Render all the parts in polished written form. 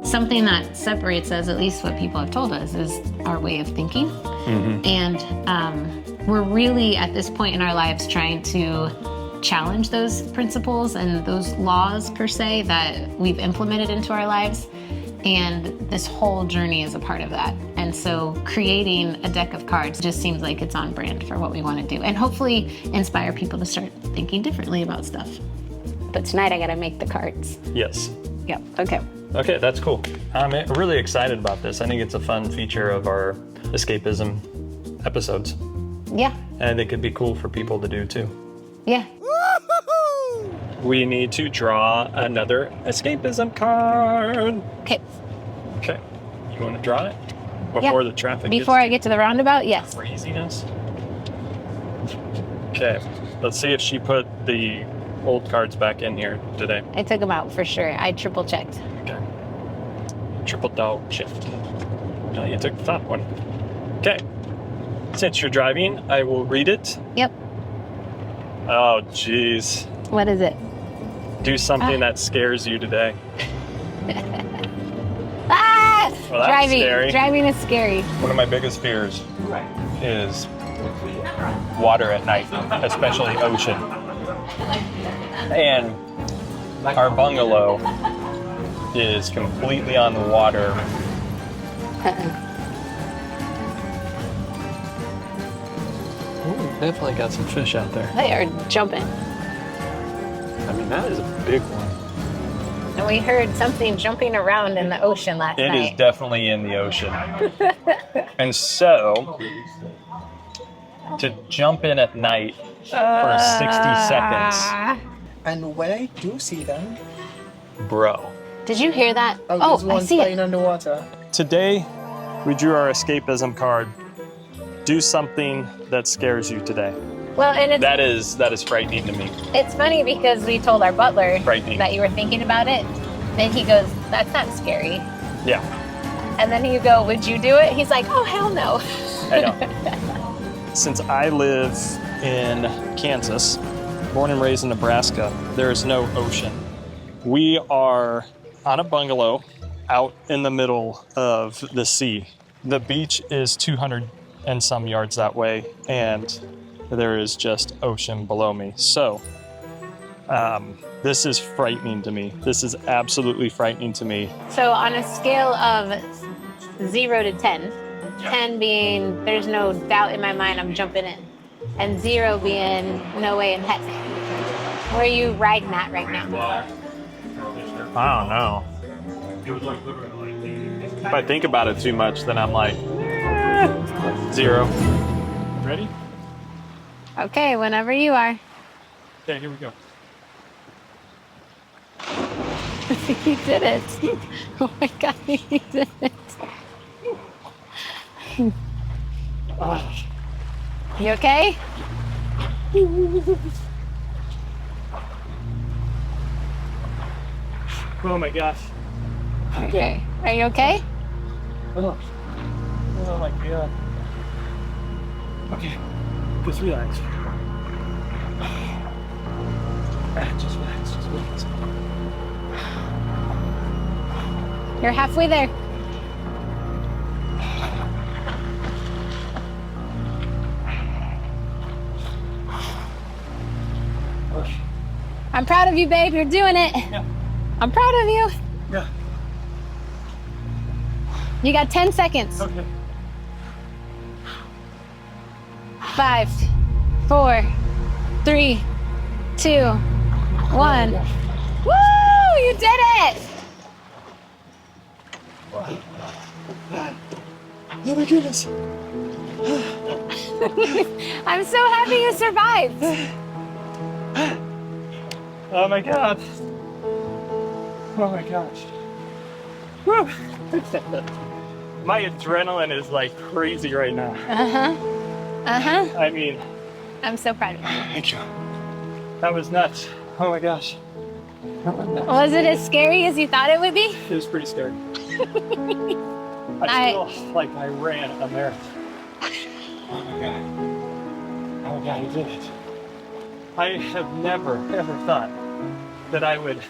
something that separates us, at least what people have told us, is our way of thinking. And we're really at this point in our lives trying to challenge those principles and those laws per se that we've implemented into our lives. And this whole journey is a part of that. And so creating a deck of cards just seems like it's on brand for what we want to do, and hopefully inspire people to start thinking differently about stuff. But tonight I got to make the cards. Yes. Yep. Okay. Okay, that's cool. I'm really excited about this. I think it's a fun feature of our escapism episodes. Yeah. And it could be cool for people to do too. Yeah. We need to draw another escapism card. Okay. Okay. You want to draw it? Before the traffic Before I get to the roundabout, yes. Craziness. Okay. Let's see if she put the old cards back in here today. I took them out for sure. I triple checked. Okay. Triple dog shift. No, you took the top one. Okay. Since you're driving, I will read it. Yep. Oh, jeez. What is it? Do something that scares you today. Ah! Well, that's scary. Driving is scary. One of my biggest fears is water at night, especially ocean. And our bungalow is completely on the water. Ooh, definitely got some fish out there. They are jumping. I mean, that is a big one. And we heard something jumping around in the ocean last night. It is definitely in the ocean. And so, to jump in at night for 60 seconds. And when I do see them... Bro. Did you hear that? there's one I see flying it. underwater. Today, we drew our escapism card. Do something that scares you today. Well, and That is frightening to me. it's funny because we told our butler Frightening. that you were thinking about it. Then he goes, "That's not scary." Yeah, And then you go, "Would you do it?" He's like, "Oh, hell no." I know. Since I live in Kansas, born and raised in Nebraska, there is no ocean. We are on a bungalow out in the middle of the sea. The beach is 200 and some yards that way, and there is just ocean below me. So, this is frightening to me. This is absolutely frightening to me. So on a scale of 0 to 10, 10 being there's no doubt in my mind I'm jumping in, and 0 being no way in heck, where are you riding at right now? I don't know. If I think about it too much, then I'm like, 0. Ready? Okay, whenever you are. Okay, here we go. He did it. Oh my God, he did it. You okay? Oh my gosh. Okay. Are you okay? Oh my God. Okay, just relax. Just relax, just relax. You're halfway there. I'm proud of you, babe. You're doing it. Yeah. I'm proud of you. Yeah. You got 10 seconds. Okay. 5, 4, 3, 2, 1. Woo! You did it! Oh my goodness. I'm so happy you survived. Oh my God. Oh my gosh. Woo. My adrenaline is like crazy right now. I mean, I'm so proud of you. thank you. That was nuts. Oh my gosh. Was it as scary as you thought it would be? It was pretty scary. I feel like I ran a marathon. Oh my God. Oh my God, you did it. I have never, ever thought that I would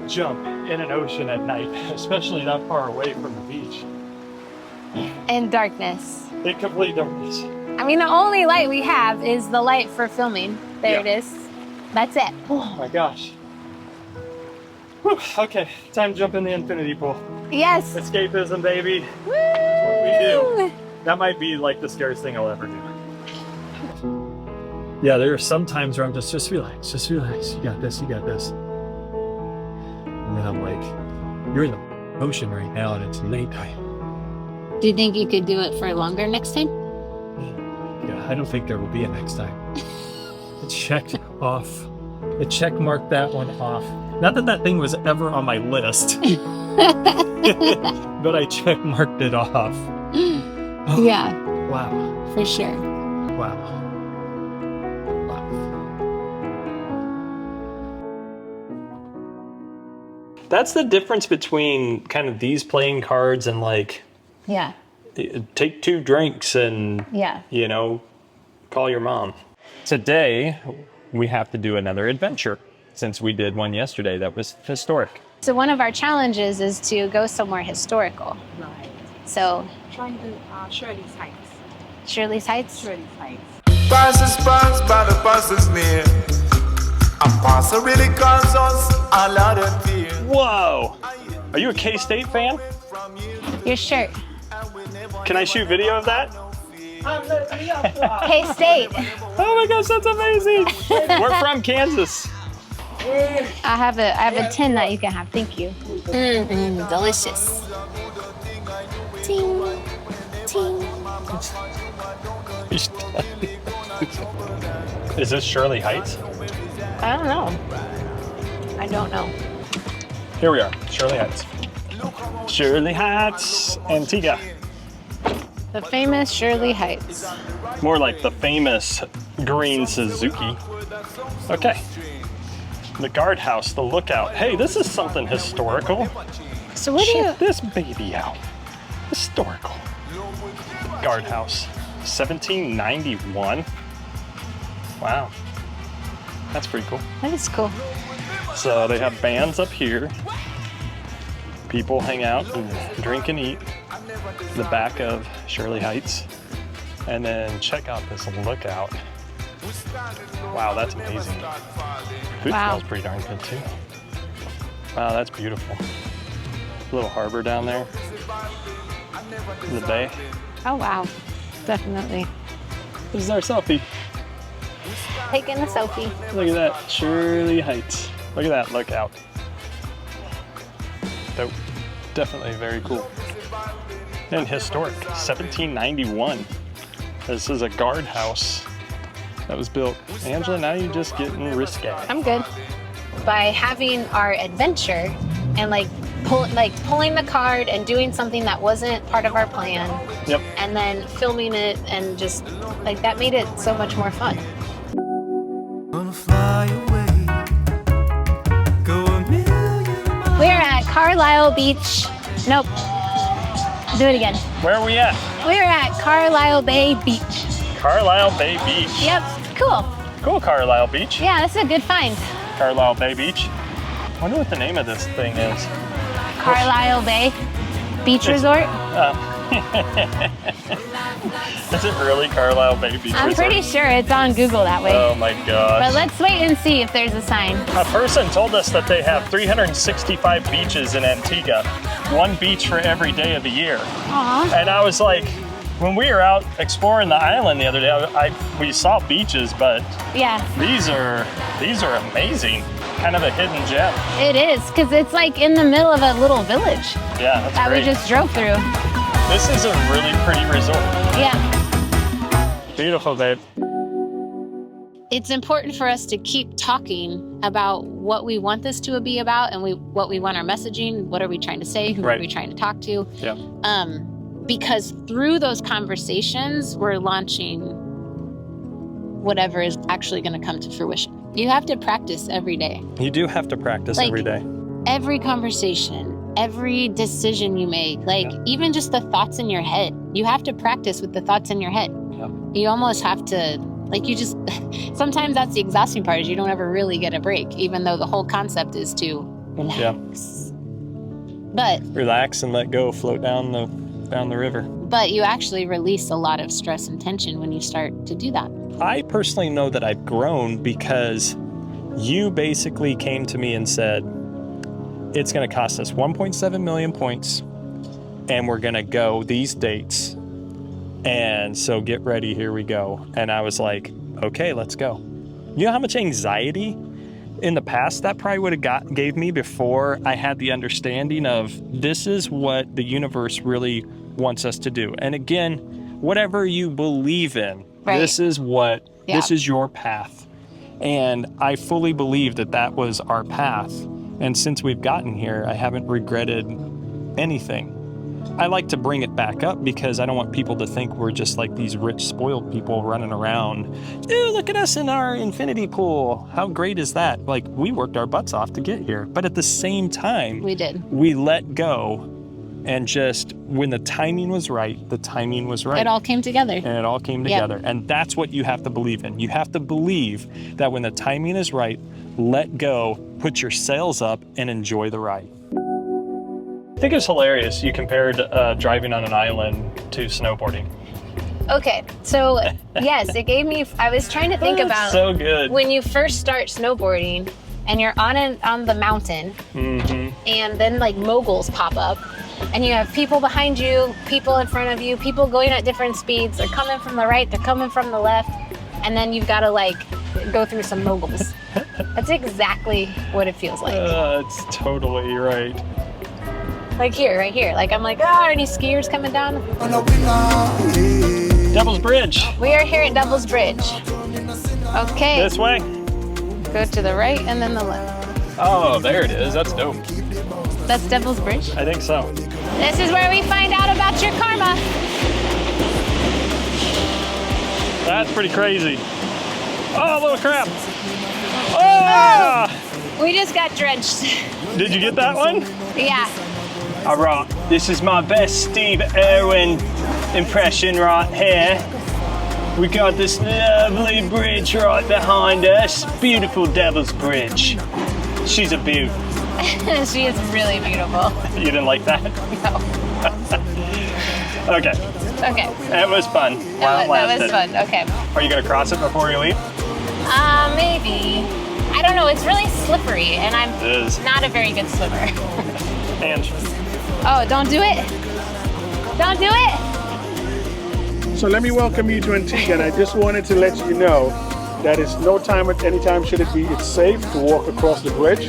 jump in an ocean at night, especially that far away from the beach. In darkness. In complete darkness. I mean, the only light we have is the light for filming. There it is. That's it. Oh my gosh. Whew. Okay, time to jump in the infinity pool. Yes. Escapism, baby. Woo! That's what we do. That might be like the scariest thing I'll ever do. Yeah, there are some times where I'm just relax, you got this. And then I'm like, you're in the ocean right now and it's nighttime. Do you think you could do it for longer next time? Yeah, I don't think there will be a next time. It checked off. It check marked that one off. Not that that thing was ever on my list, but I check marked it off. Oh, yeah. Wow. For sure. Wow. That's the difference between kind of these playing cards and like, Yeah. take 2 drinks and, Yeah. you know, call your mom. Today, we have to do another adventure since we did one yesterday that was historic. So one of our challenges is to go somewhere historical. Right. So Trying to Shirley's Heights. Shirley's Heights. Shirley's Heights. Passes pass, but the pass is near. A pass really causes us a lot of fear. Whoa! Are you a K-State fan? Your shirt. Can I shoot video of that? K-State. Oh my gosh, that's amazing! We're from Kansas. I have a tin that you can have. Thank you. Delicious. Ting, ting. Is this Shirley Heights? I don't know. I don't know. Here we are, Shirley Heights. Shirley Heights, Antigua. The famous Shirley Heights. More like the famous green Suzuki. Okay. The guardhouse, the lookout. Hey, this is something historical. So what do you? Check this baby out. Historical. Guardhouse, 1791. Wow. That's pretty cool. That is cool. So they have bands up here. People hang out and drink and eat. The back of Shirley Heights. And then check out this lookout. Wow, that's amazing. Food smells pretty darn good too. Wow, that's beautiful. Little harbor down there. In the bay. Oh wow, definitely. This is our selfie. Taking a selfie. Look at that, Shirley Heights. Look at that lookout. Dope. Definitely very cool. And historic, 1791. This is a guardhouse that was built. Angela, now you're just getting risque. I'm good. By having our adventure and pulling the card and doing something that wasn't part of our plan. Yep. And then filming it and just like that made it so much more fun. Gonna fly away. Go a million miles. We're at Carlisle Beach. Nope. Do it again. Where are we at? We're at Carlisle Bay Beach. Carlisle Bay Beach. Yep. Cool. Cool, Carlisle Beach. Yeah, that's a good find. Carlisle Bay Beach. I wonder what the name of this thing is. Carlisle Bay Beach Resort. Is it really Carlisle Bay Beach I'm Resort? pretty sure it's on Google that way. Oh my gosh. But let's wait and see if there's a sign. A person told us that they have 365 beaches in Antigua, one beach for every day of the year. Aw. And I was like, when we were out exploring the island the other day, we saw beaches, but Yeah, these are amazing. Kind of a hidden gem. it is, because it's like in the middle of a little village Yeah, that's that great. we just drove through. This is a really pretty resort. Yeah. Beautiful, babe. It's important for us to keep talking about what we want this to be about and what we want our messaging, what are we trying to say, who Right. are we trying to talk to. Yeah. Because through those conversations, we're launching whatever is actually going to come to fruition. You have to practice every day. You do have to practice every day. Every conversation, every decision you make, even just the thoughts in your head. You have to practice with the thoughts in your head. Yeah. You almost have to, sometimes that's the exhausting part is you don't ever really get a break, even though the whole concept is to relax. But Relax and let go, float down the river. But you actually release a lot of stress and tension when you start to do that. I personally know that I've grown because you basically came to me and said, it's going to cost us 1.7 million points and we're going to go these dates. And so get ready, here we go. And I was like, okay, let's go. You know how much anxiety in the past that probably would have gave me before I had the understanding of this is what the universe really wants us to do. And again, whatever you believe in, this is this is your path. And I fully believe that was our path. And since we've gotten here, I haven't regretted anything. I like to bring it back up because I don't want people to think we're just like these rich, spoiled people running around. Ooh, look at us in our infinity pool. How great is that? Like, we worked our butts off to get here. But at the same time, we let go. And just when the timing was right, the timing was right. It all came together. And it all came together. And that's what you have to believe in. You have to believe that when the timing is right, let go, put your sails up, and enjoy the ride. I think it's hilarious you compared driving on an island to snowboarding. Okay, so yes, it gave me, I was trying to think about so good. When you first start snowboarding and you're on the mountain and then like moguls pop up and you have people behind you, people in front of you, people going at different speeds. They're coming from the right, they're coming from the left, and then you've got to like go through some moguls. That's exactly what it feels like. It's totally right. Like here, right here. Like I'm like, are any skiers coming down? Devil's Bridge. We are here at Devil's Bridge. Okay. This way? Go to the right and then the left. Oh, there it is. That's dope. That's Devil's Bridge? I think so. This is where we find out about your karma. That's pretty crazy. Oh, little crap. Oh! We just got drenched. Did you get that one? Yeah. All right, this is my best Steve Irwin impression right here. We got this lovely bridge right behind us. Beautiful Devil's Bridge. She's a beaut. She is really beautiful. You didn't like that? No. Okay. Okay. That was fun. That was fun. Okay. Are you gonna cross it before you leave? Maybe. I don't know. It's really slippery, and I'm not a very good swimmer. Ange. Oh, don't do it. Don't do it. So let me welcome you to Antigua, and I just wanted to let you know that it's no time at any time should it be. It's safe to walk across the bridge.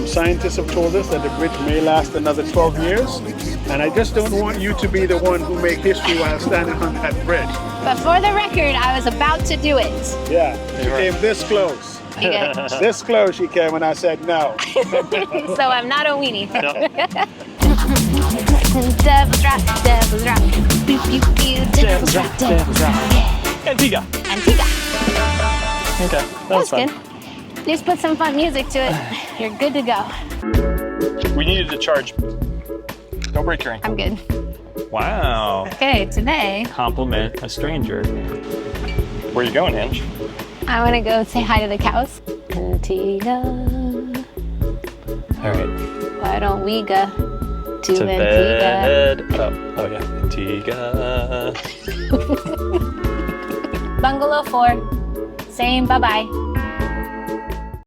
Scientists have told us that the bridge may last another 12 years, and I just don't want you to be the one who make history while standing on that bridge. But for the record, I was about to do it. Yeah, she came this close. This close she came when I said no. So I'm not a weenie. Nope. Devil's Rock, Devil's Rock. Pew, pew, pew, Devil's Rock, Devil's Rock. Yeah. Antigua. Okay, that was fun. Good. Just put some fun music to it. You're good to go. We needed to charge. Don't break your ankle. I'm good. Wow. Okay, today Compliment a stranger. Where are you going, Ange? I want to go say hi to the cows. Antigua. All right. Why don't we go to Antigua? Bed. Oh yeah, Antigua. Bungalow 4, saying bye-bye.